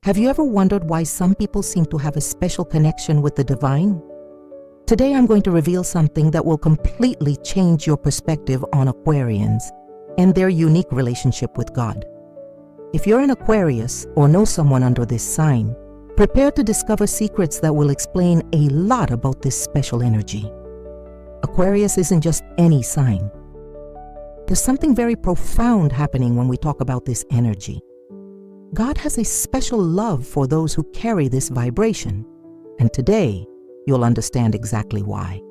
Have you ever wondered why some people seem to have a special connection with the divine? Today I'm going to reveal something that will completely change your perspective on Aquarians and their unique relationship with God. If you're an Aquarius or know someone under this sign, prepare to discover secrets that will explain a lot about this special energy. Aquarius isn't just any sign. There's something very profound happening when we talk about this energy. God has a special love for those who carry this vibration, and today you'll understand exactly why.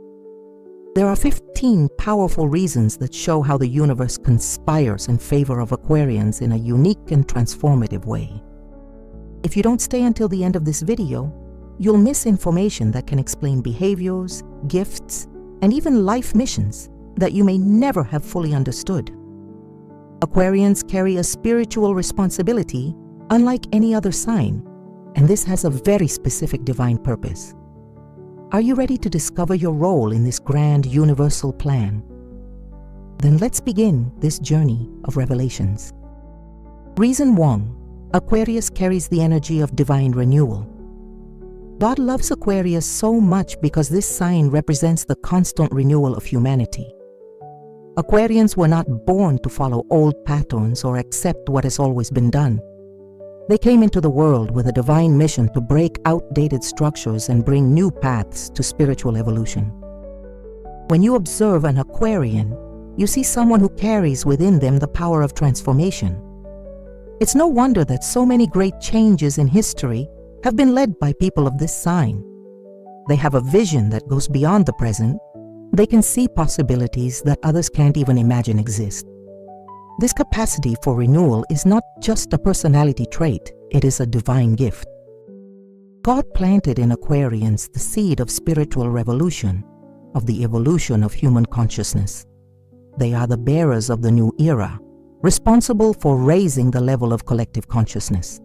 There are 15 powerful reasons that show how the universe conspires in favor of Aquarians in a unique and transformative way. If you don't stay until the end of this video, you'll miss information that can explain behaviors, gifts, and even life missions that you may never have fully understood. Aquarians carry a spiritual responsibility unlike any other sign, and this has a very specific divine purpose. Are you ready to discover your role in this grand universal plan? Then let's begin this journey of revelations. Reason 1. Aquarius carries the energy of divine renewal. God loves Aquarius so much because this sign represents the constant renewal of humanity. Aquarians were not born to follow old patterns or accept what has always been done. They came into the world with a divine mission to break outdated structures and bring new paths to spiritual evolution. When you observe an Aquarian, you see someone who carries within them the power of transformation. It's no wonder that so many great changes in history have been led by people of this sign. They have a vision that goes beyond the present. They can see possibilities that others can't even imagine exist. This capacity for renewal is not just a personality trait, it is a divine gift. God planted in Aquarians the seed of spiritual revolution, of the evolution of human consciousness. They are the bearers of the new era, responsible for raising the level of collective consciousness.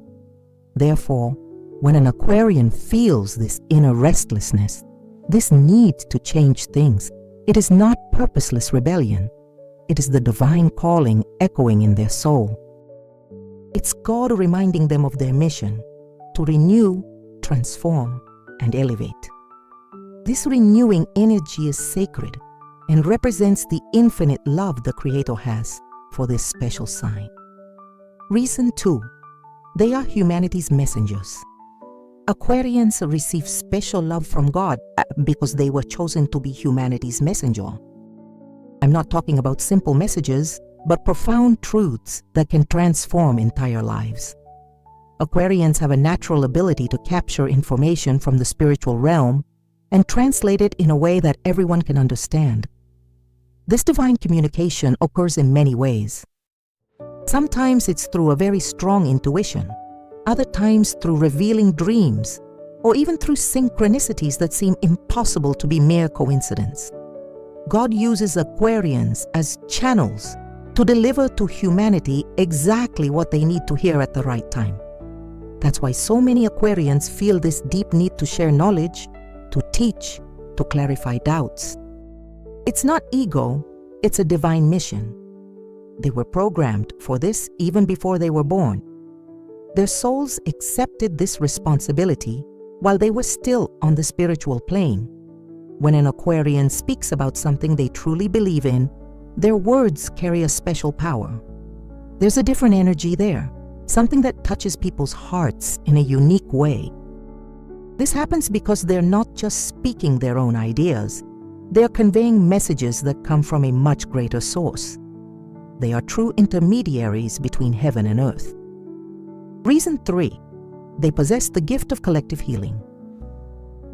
Therefore, when an Aquarian feels this inner restlessness, this need to change things, it is not purposeless rebellion. It is the divine calling echoing in their soul. It's God reminding them of their mission to renew, transform, and elevate. This renewing energy is sacred and represents the infinite love the Creator has for this special sign. Reason 2. They are humanity's messengers. Aquarians receive special love from God because they were chosen to be humanity's messenger. I'm not talking about simple messages, but profound truths that can transform entire lives. Aquarians have a natural ability to capture information from the spiritual realm and translate it in a way that everyone can understand. This divine communication occurs in many ways. Sometimes it's through a very strong intuition, other times through revealing dreams, or even through synchronicities that seem impossible to be mere coincidence. God uses Aquarians as channels to deliver to humanity exactly what they need to hear at the right time. That's why so many Aquarians feel this deep need to share knowledge, to teach, to clarify doubts. It's not ego, it's a divine mission. They were programmed for this even before they were born. Their souls accepted this responsibility while they were still on the spiritual plane. When an Aquarian speaks about something they truly believe in, their words carry a special power. There's a different energy there, something that touches people's hearts in a unique way. This happens because they're not just speaking their own ideas, they're conveying messages that come from a much greater source. They are true intermediaries between heaven and earth. Reason 3. They possess the gift of collective healing.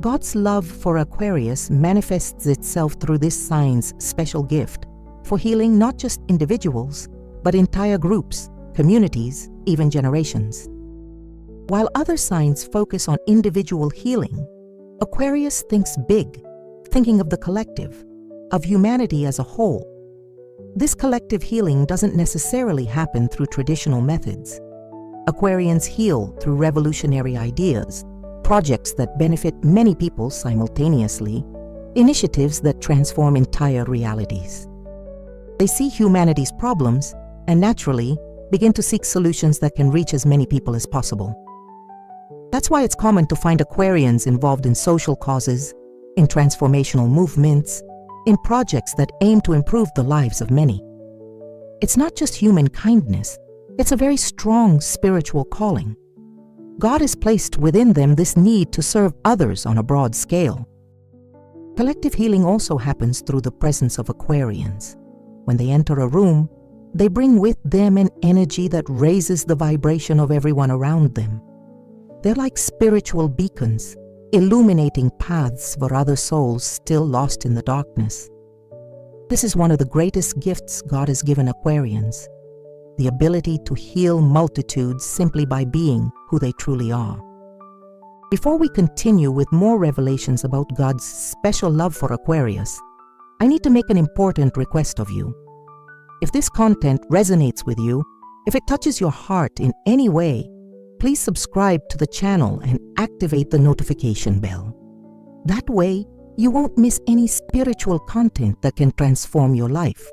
God's love for Aquarius manifests itself through this sign's special gift for healing not just individuals, but entire groups, communities, even generations. While other signs focus on individual healing, Aquarius thinks big, thinking of the collective, of humanity as a whole. This collective healing doesn't necessarily happen through traditional methods. Aquarians heal through revolutionary ideas, projects that benefit many people simultaneously, initiatives that transform entire realities. They see humanity's problems and naturally begin to seek solutions that can reach as many people as possible. That's why it's common to find Aquarians involved in social causes, in transformational movements, in projects that aim to improve the lives of many. It's not just human kindness, it's a very strong spiritual calling. God has placed within them this need to serve others on a broad scale. Collective healing also happens through the presence of Aquarians. When they enter a room, they bring with them an energy that raises the vibration of everyone around them. They're like spiritual beacons, illuminating paths for other souls still lost in the darkness. This is one of the greatest gifts God has given Aquarians, the ability to heal multitudes simply by being who they truly are. Before we continue with more revelations about God's special love for Aquarius, I need to make an important request of you. If this content resonates with you, if it touches your heart in any way, please subscribe to the channel and activate the notification bell. That way, you won't miss any spiritual content that can transform your life.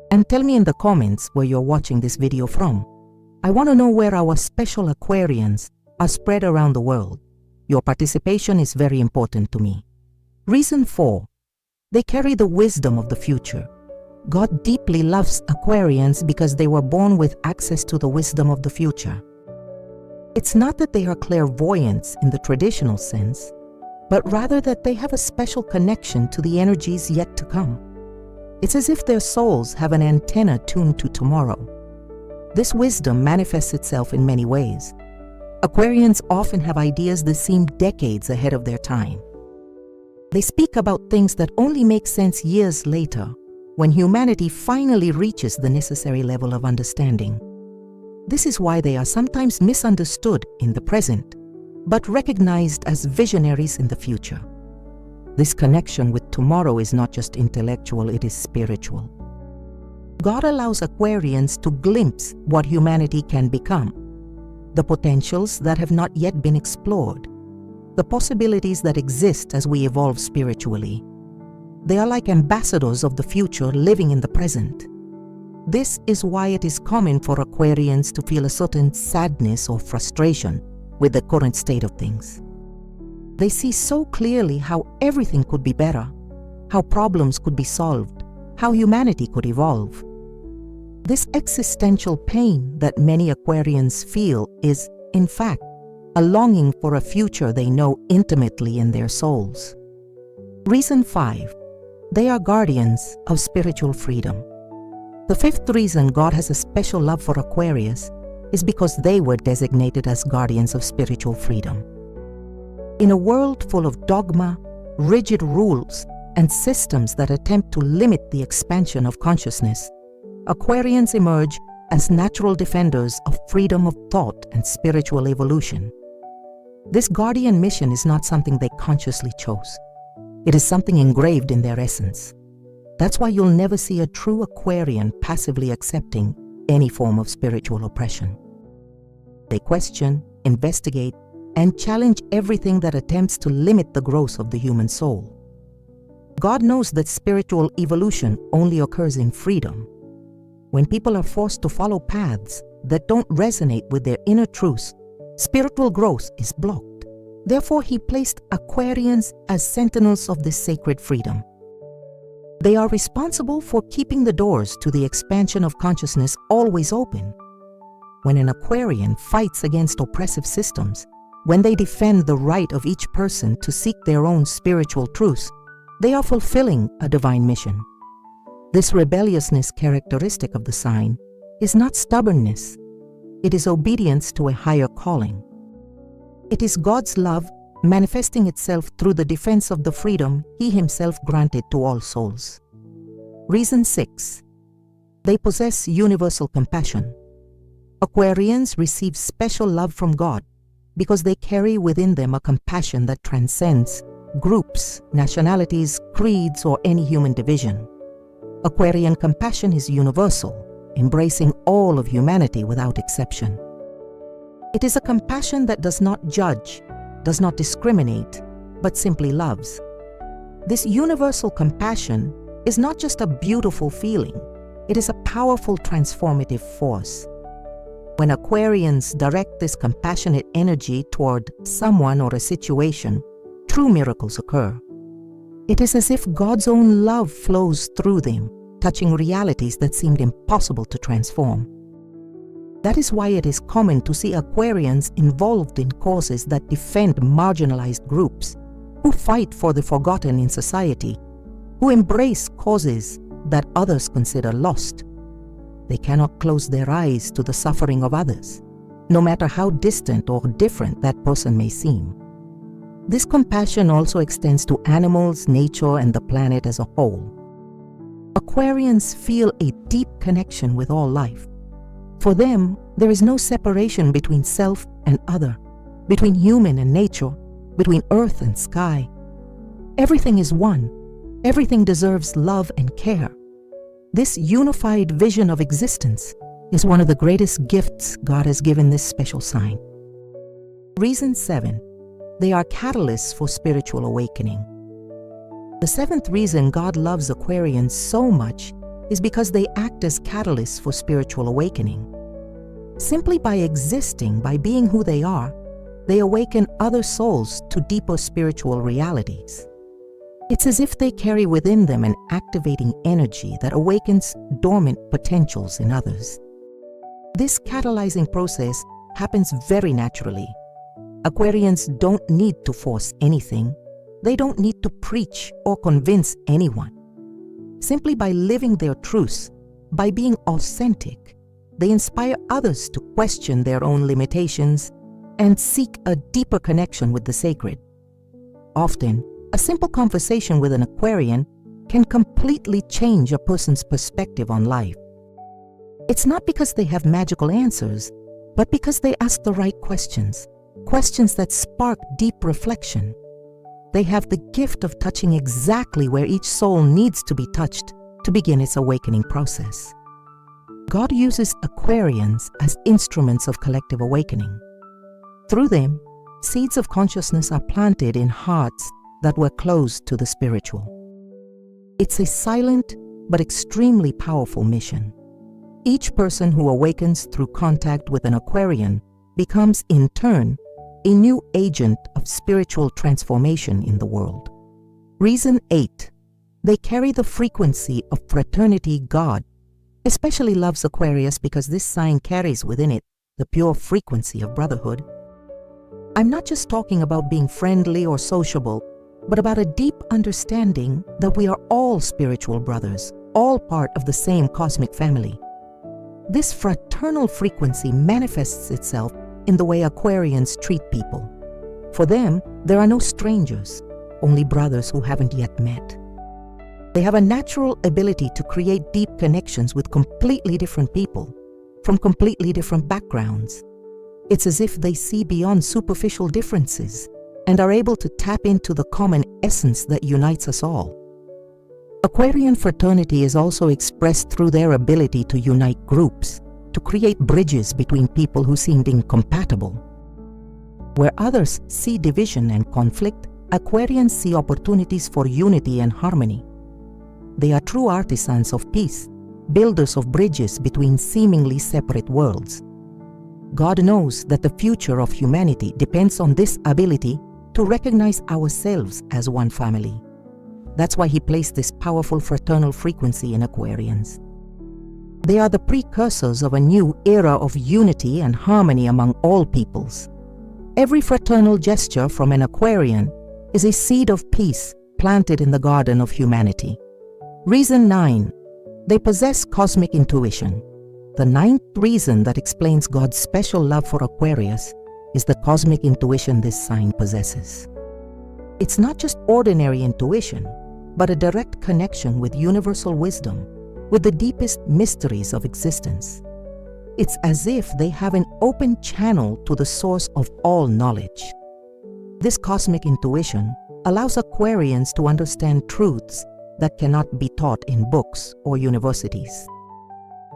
And tell me in the comments where you're watching this video from. I want to know where our special Aquarians are spread around the world. Your participation is very important to me. Reason 4. They carry the wisdom of the future. God deeply loves Aquarians because they were born with access to the wisdom of the future. It's not that they are clairvoyants in the traditional sense, but rather that they have a special connection to the energies yet to come. It's as if their souls have an antenna tuned to tomorrow. This wisdom manifests itself in many ways. Aquarians often have ideas that seem decades ahead of their time. They speak about things that only make sense years later, when humanity finally reaches the necessary level of understanding. This is why they are sometimes misunderstood in the present, but recognized as visionaries in the future. This connection with tomorrow is not just intellectual, it is spiritual. God allows Aquarians to glimpse what humanity can become, the potentials that have not yet been explored, the possibilities that exist as we evolve spiritually. They are like ambassadors of the future living in the present. This is why it is common for Aquarians to feel a certain sadness or frustration with the current state of things. They see so clearly how everything could be better, how problems could be solved, how humanity could evolve. This existential pain that many Aquarians feel is, in fact, a longing for a future they know intimately in their souls. Reason 5. They are guardians of spiritual freedom. The 5th reason God has a special love for Aquarius is because they were designated as guardians of spiritual freedom. In a world full of dogma, rigid rules, and systems that attempt to limit the expansion of consciousness, Aquarians emerge as natural defenders of freedom of thought and spiritual evolution. This guardian mission is not something they consciously chose. It is something engraved in their essence. That's why you'll never see a true Aquarian passively accepting any form of spiritual oppression. They question, investigate, and challenge everything that attempts to limit the growth of the human soul. God knows that spiritual evolution only occurs in freedom. When people are forced to follow paths that don't resonate with their inner truths, spiritual growth is blocked. Therefore, He placed Aquarians as sentinels of this sacred freedom. They are responsible for keeping the doors to the expansion of consciousness always open. When an Aquarian fights against oppressive systems, when they defend the right of each person to seek their own spiritual truths, they are fulfilling a divine mission. This rebelliousness characteristic of the sign is not stubbornness. It is obedience to a higher calling. It is God's love manifesting itself through the defense of the freedom He Himself granted to all souls. Reason 6. They possess universal compassion. Aquarians receive special love from God because they carry within them a compassion that transcends groups, nationalities, creeds, or any human division. Aquarian compassion is universal, embracing all of humanity without exception. It is a compassion that does not judge, does not discriminate, but simply loves. This universal compassion is not just a beautiful feeling, it is a powerful transformative force. When Aquarians direct this compassionate energy toward someone or a situation, true miracles occur. It is as if God's own love flows through them, touching realities that seemed impossible to transform. That is why it is common to see Aquarians involved in causes that defend marginalized groups, who fight for the forgotten in society, who embrace causes that others consider lost. They cannot close their eyes to the suffering of others, no matter how distant or different that person may seem. This compassion also extends to animals, nature, and the planet as a whole. Aquarians feel a deep connection with all life. For them, there is no separation between self and other, between human and nature, between earth and sky. Everything is one. Everything deserves love and care. This unified vision of existence is one of the greatest gifts God has given this special sign. Reason 7. They are catalysts for spiritual awakening. The seventh reason God loves Aquarians so much is because they act as catalysts for spiritual awakening. Simply by existing, by being who they are, they awaken other souls to deeper spiritual realities. It's as if they carry within them an activating energy that awakens dormant potentials in others. This catalyzing process happens very naturally. Aquarians don't need to force anything. They don't need to preach or convince anyone. Simply by living their truths, by being authentic, they inspire others to question their own limitations and seek a deeper connection with the sacred. Often, a simple conversation with an Aquarian can completely change a person's perspective on life. It's not because they have magical answers, but because they ask the right questions, questions that spark deep reflection. They have the gift of touching exactly where each soul needs to be touched to begin its awakening process. God uses Aquarians as instruments of collective awakening. Through them, seeds of consciousness are planted in hearts that were closed to the spiritual. It's a silent but extremely powerful mission. Each person who awakens through contact with an Aquarian becomes, in turn, a new agent of spiritual transformation in the world. Reason 8. They carry the frequency of fraternity God especially loves Aquarius because this sign carries within it the pure frequency of brotherhood. I'm not just talking about being friendly or sociable, but about a deep understanding that we are all spiritual brothers, all part of the same cosmic family. This fraternal frequency manifests itself in the way Aquarians treat people. For them, there are no strangers, only brothers who haven't yet met. They have a natural ability to create deep connections with completely different people, from completely different backgrounds. It's as if they see beyond superficial differences and are able to tap into the common essence that unites us all. Aquarian fraternity is also expressed through their ability to unite groups, to create bridges between people who seemed incompatible. Where others see division and conflict, Aquarians see opportunities for unity and harmony. They are true artisans of peace, builders of bridges between seemingly separate worlds. God knows that the future of humanity depends on this ability to recognize ourselves as one family. That's why He placed this powerful fraternal frequency in Aquarians. They are the precursors of a new era of unity and harmony among all peoples. Every fraternal gesture from an Aquarian is a seed of peace planted in the garden of humanity. Reason 9. They possess cosmic intuition. The ninth reason that explains God's special love for Aquarius is the cosmic intuition this sign possesses. It's not just ordinary intuition, but a direct connection with universal wisdom, with the deepest mysteries of existence. It's as if they have an open channel to the source of all knowledge. This cosmic intuition allows Aquarians to understand truths that cannot be taught in books or universities.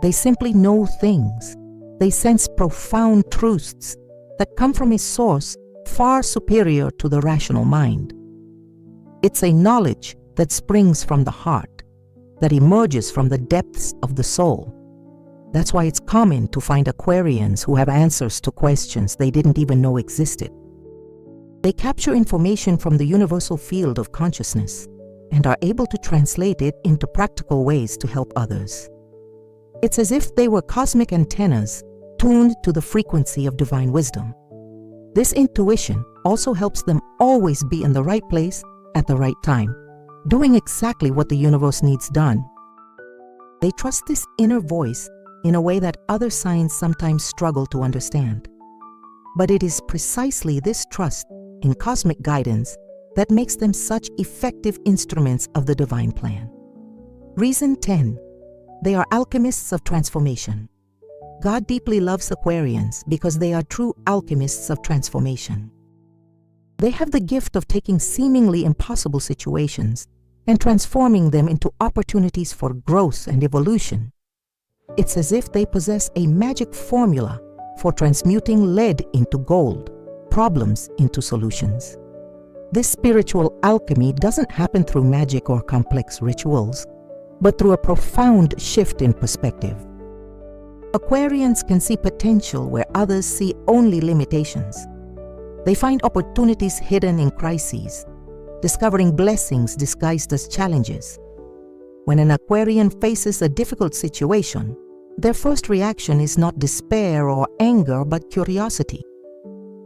They simply know things. They sense profound truths that come from a source far superior to the rational mind. It's a knowledge that springs from the heart, that emerges from the depths of the soul. That's why it's common to find Aquarians who have answers to questions they didn't even know existed. They capture information from the universal field of consciousness and are able to translate it into practical ways to help others. It's as if they were cosmic antennas tuned to the frequency of divine wisdom. This intuition also helps them always be in the right place at the right time, doing exactly what the universe needs done. They trust this inner voice in a way that other signs sometimes struggle to understand. But it is precisely this trust in cosmic guidance that makes them such effective instruments of the divine plan. Reason 10. They are alchemists of transformation. God deeply loves Aquarians because they are true alchemists of transformation. They have the gift of taking seemingly impossible situations and transforming them into opportunities for growth and evolution. It's as if they possess a magic formula for transmuting lead into gold, problems into solutions. This spiritual alchemy doesn't happen through magic or complex rituals, but through a profound shift in perspective. Aquarians can see potential where others see only limitations. They find opportunities hidden in crises, discovering blessings disguised as challenges. When an Aquarian faces a difficult situation, their first reaction is not despair or anger, but curiosity.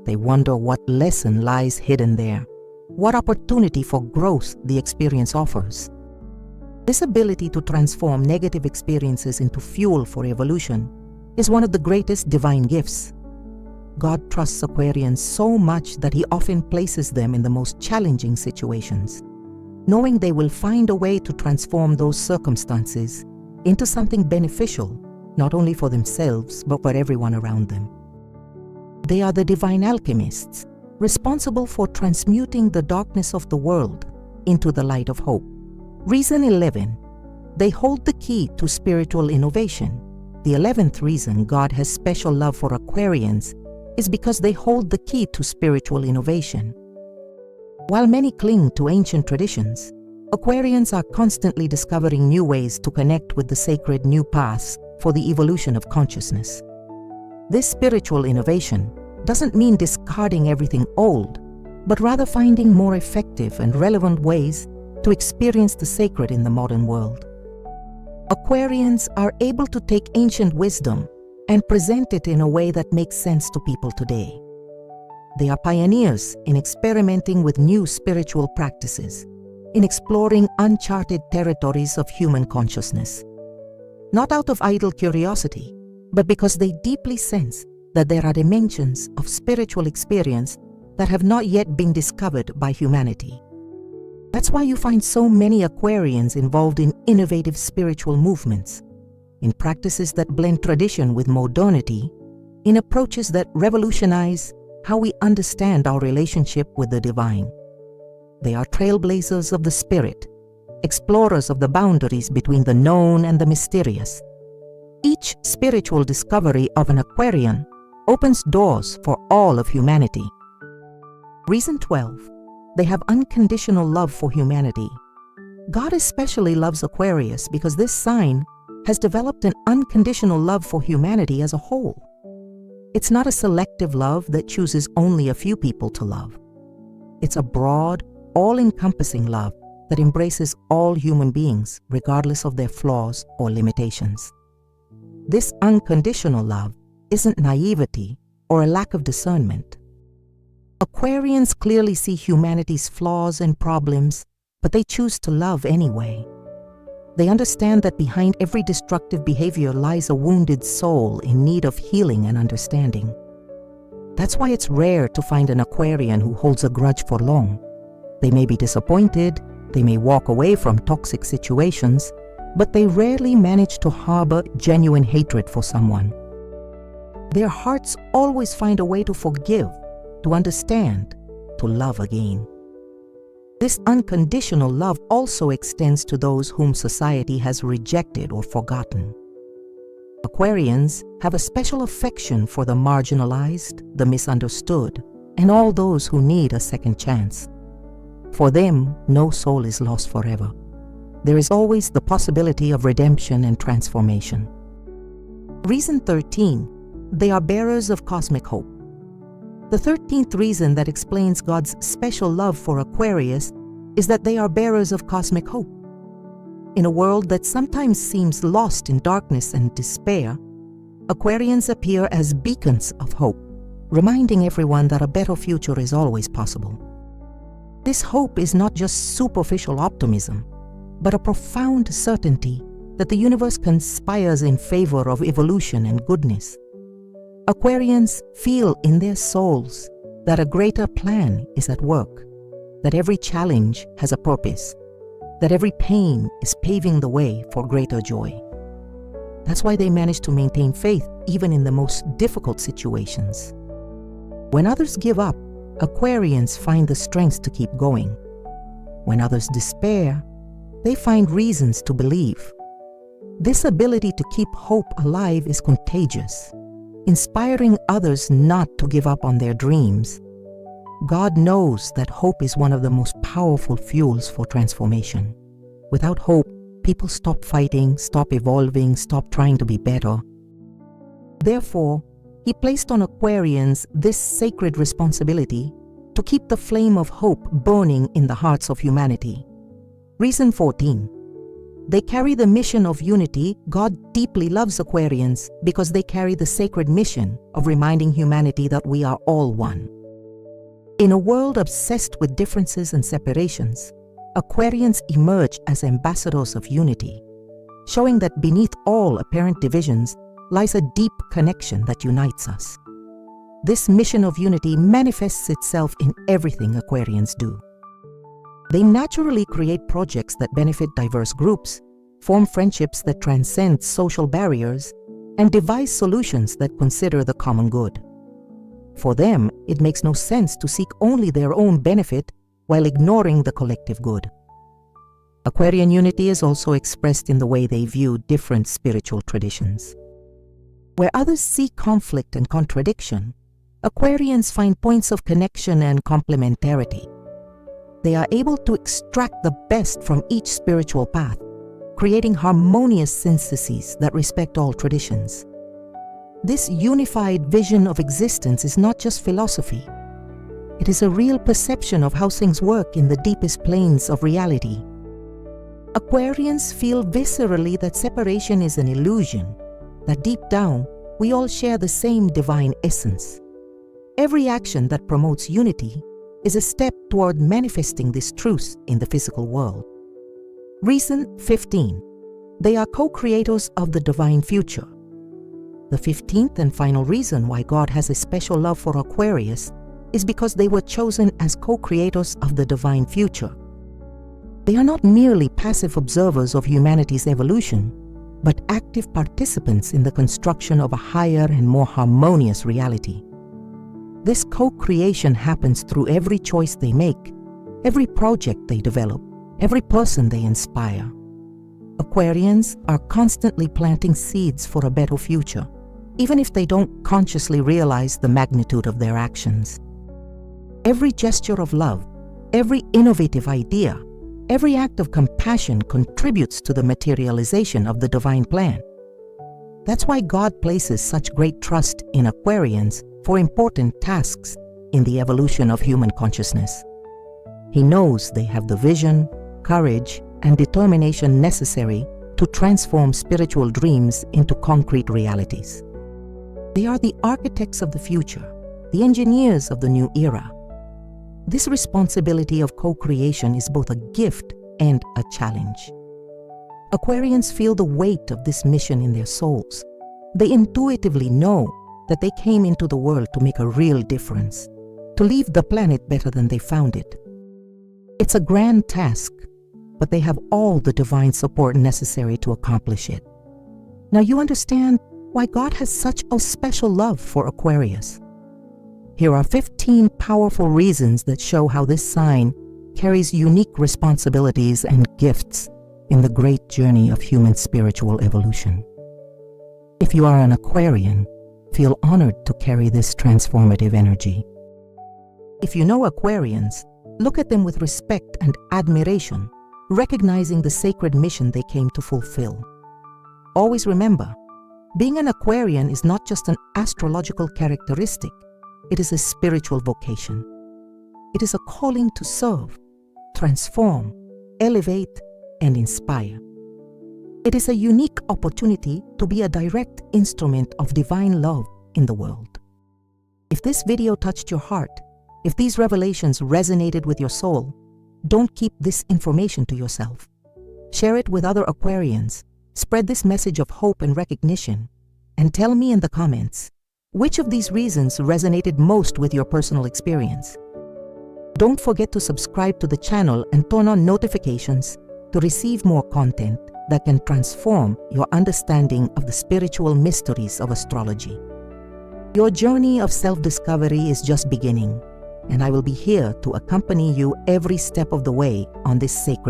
They wonder what lesson lies hidden there, what opportunity for growth the experience offers. This ability to transform negative experiences into fuel for evolution is one of the greatest divine gifts. God trusts Aquarians so much that He often places them in the most challenging situations, knowing they will find a way to transform those circumstances into something beneficial, not only for themselves, but for everyone around them. They are the divine alchemists, responsible for transmuting the darkness of the world into the light of hope. Reason 11. They hold the key to spiritual innovation. The 11th reason God has special love for Aquarians is because they hold the key to spiritual innovation. While many cling to ancient traditions, Aquarians are constantly discovering new ways to connect with the sacred new paths for the evolution of consciousness. This spiritual innovation doesn't mean discarding everything old, but rather finding more effective and relevant ways to experience the sacred in the modern world. Aquarians are able to take ancient wisdom and present it in a way that makes sense to people today. They are pioneers in experimenting with new spiritual practices, in exploring uncharted territories of human consciousness. Not out of idle curiosity, but because they deeply sense that there are dimensions of spiritual experience that have not yet been discovered by humanity. That's why you find so many Aquarians involved in innovative spiritual movements, in practices that blend tradition with modernity, in approaches that revolutionize how we understand our relationship with the divine. They are trailblazers of the spirit, explorers of the boundaries between the known and the mysterious. Each spiritual discovery of an Aquarian opens doors for all of humanity. Reason 12. They have unconditional love for humanity. God especially loves Aquarius because this sign has developed an unconditional love for humanity as a whole. It's not a selective love that chooses only a few people to love. It's a broad, all-encompassing love that embraces all human beings, regardless of their flaws or limitations. This unconditional love isn't naivety or a lack of discernment. Aquarians clearly see humanity's flaws and problems, but they choose to love anyway. They understand that behind every destructive behavior lies a wounded soul in need of healing and understanding. That's why it's rare to find an Aquarian who holds a grudge for long. They may be disappointed, they may walk away from toxic situations, but they rarely manage to harbor genuine hatred for someone. Their hearts always find a way to forgive, to understand, to love again. This unconditional love also extends to those whom society has rejected or forgotten. Aquarians have a special affection for the marginalized, the misunderstood, and all those who need a second chance. For them, no soul is lost forever. There is always the possibility of redemption and transformation. Reason 13, they are bearers of cosmic hope. The 13th reason that explains God's special love for Aquarius is that they are bearers of cosmic hope. In a world that sometimes seems lost in darkness and despair, Aquarians appear as beacons of hope, reminding everyone that a better future is always possible. This hope is not just superficial optimism, but a profound certainty that the universe conspires in favor of evolution and goodness. Aquarians feel in their souls that a greater plan is at work, that every challenge has a purpose, that every pain is paving the way for greater joy. That's why they manage to maintain faith even in the most difficult situations. When others give up, Aquarians find the strength to keep going. When others despair, they find reasons to believe. This ability to keep hope alive is contagious, inspiring others not to give up on their dreams. God knows that hope is one of the most powerful fuels for transformation. Without hope, people stop fighting, stop evolving, stop trying to be better. Therefore, He placed on Aquarians this sacred responsibility to keep the flame of hope burning in the hearts of humanity. Reason 14. They carry the mission of unity. God deeply loves Aquarians because they carry the sacred mission of reminding humanity that we are all one. In a world obsessed with differences and separations, Aquarians emerge as ambassadors of unity, showing that beneath all apparent divisions lies a deep connection that unites us. This mission of unity manifests itself in everything Aquarians do. They naturally create projects that benefit diverse groups, form friendships that transcend social barriers, and devise solutions that consider the common good. For them, it makes no sense to seek only their own benefit while ignoring the collective good. Aquarian unity is also expressed in the way they view different spiritual traditions. Where others see conflict and contradiction, Aquarians find points of connection and complementarity. They are able to extract the best from each spiritual path, creating harmonious syntheses that respect all traditions. This unified vision of existence is not just philosophy. It is a real perception of how things work in the deepest planes of reality. Aquarians feel viscerally that separation is an illusion, that deep down we all share the same divine essence. Every action that promotes unity is a step toward manifesting this truth in the physical world. Reason 15. They are co-creators of the divine future. The 15th and final reason why God has a special love for Aquarius is because they were chosen as co-creators of the divine future. They are not merely passive observers of humanity's evolution, but active participants in the construction of a higher and more harmonious reality. This co-creation happens through every choice they make, every project they develop, every person they inspire. Aquarians are constantly planting seeds for a better future, even if they don't consciously realize the magnitude of their actions. Every gesture of love, every innovative idea, every act of compassion contributes to the materialization of the divine plan. That's why God places such great trust in Aquarians for important tasks in the evolution of human consciousness. He knows they have the vision, courage, and determination necessary to transform spiritual dreams into concrete realities. They are the architects of the future, the engineers of the new era. This responsibility of co-creation is both a gift and a challenge. Aquarians feel the weight of this mission in their souls. They intuitively know that they came into the world to make a real difference, to leave the planet better than they found it. It's a grand task, but they have all the divine support necessary to accomplish it. Now you understand why God has such a special love for Aquarius. Here are 15 powerful reasons that show how this sign carries unique responsibilities and gifts in the great journey of human spiritual evolution. If you are an Aquarian, feel honored to carry this transformative energy. If you know Aquarians, look at them with respect and admiration, recognizing the sacred mission they came to fulfill. Always remember, Being an Aquarian is not just an astrological characteristic, it is a spiritual vocation. It is a calling to serve, transform, elevate, and inspire. It is a unique opportunity to be a direct instrument of divine love in the world. If this video touched your heart, if these revelations resonated with your soul, don't keep this information to yourself. Share it with other Aquarians. Spread this message of hope and recognition, and tell me in the comments, which of these reasons resonated most with your personal experience? Don't forget to subscribe to the channel and turn on notifications to receive more content that can transform your understanding of the spiritual mysteries of astrology. Your journey of self-discovery is just beginning, and I will be here to accompany you every step of the way on this sacred